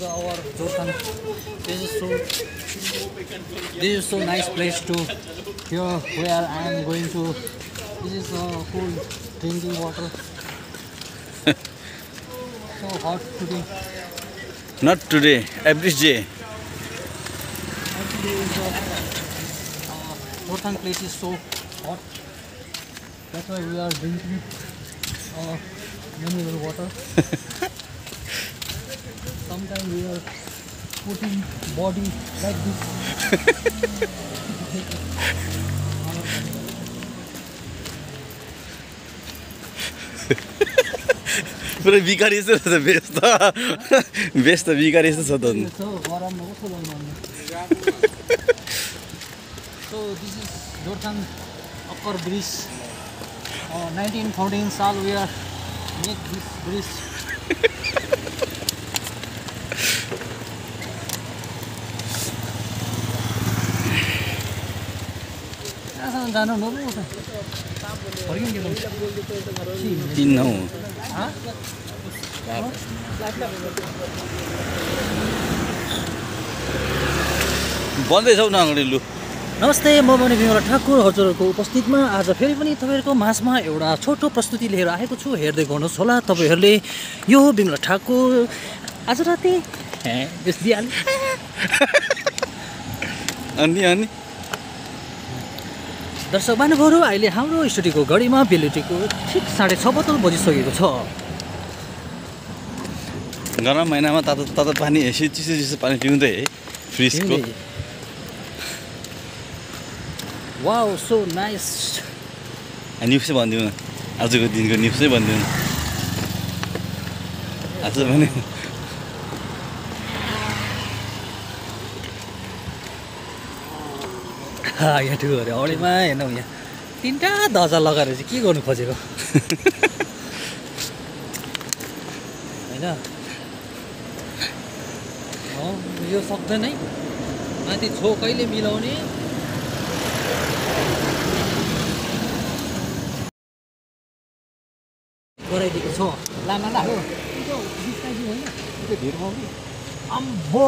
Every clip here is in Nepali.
Our Jordan. This is so nice place to here where I am going to. This is cool drinking water. So hot today. Not today, every day. Every day is Jordan place is so hot. That's why we are drinking mineral water. Sometimes we are putting body like this. पुरै बिकारी जस्तो छ बेस त बिकारी जस्तो छ त So this is Jordan Upper Bridge. 1914 साल we are make this bridge. जानु नबो त फर्किन के किन हौ बन्दै छौ न अगाडि लु नमस्ते म पनि बिमला ठाकुर हजुरहरूको उपस्थितिमा आज फेरि पनि तपाईहरुको माझमा एउटा छोटो प्रस्तुति लिएर आएको छु हेर्दै गर्नुहोस् होला तपाईहरुले यो बिमला ठाकुर आज राति यस दिहाली अनि दर्शक महानुभावहरु अहिले हाम्रो स्टुडियोको घडीमा बेलुकीको ठीक 6:30 बजिसकेको छ गरम महिनामा तातो पानी चिसो पानी पिउँदै फ्रिजको वाउ सो नाइस न्युज भन्दिनु आजको दिनको न्युज भन्दिनु आज भने यहाँ ठुलो अरे अडेमा हेर्नु यहाँ 3टा दर्जा लगाएर चाहिँ के गर्नु खोजेको हैन यो सक्दैन है माथि छो कहिले मिलाउने गराइदिएको छ लामा ला हो अम्बो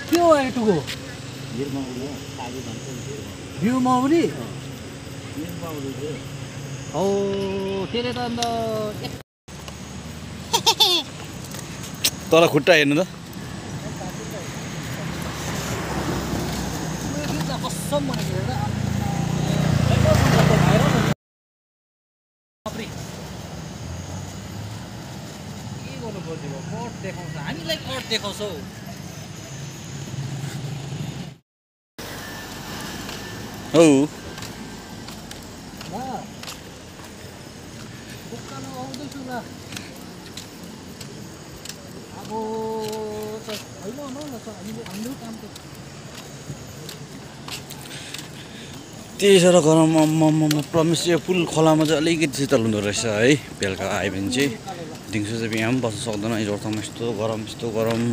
के हो एटुको भ्यू माउली हो त्यसले त अन्त तल खुट्टा हेर्नु त कसम भनेको हेर्दा के गर्नु पर्यो कट देखाउँछ हामीलाई कट देखाउँछौ हौ उकालो आउँदैछु ल अब होइन हाम्रो काम त त्यसो गरम प्रमिस यो पुल खोलामा चाहिँ अलिकति शीतल हुँदो रहेछ है बेलुका आयो भने चाहिँ दिउँसो चाहिँ यहाँ पनि बस्नु सक्दैन जोरथाङमा यस्तो गरम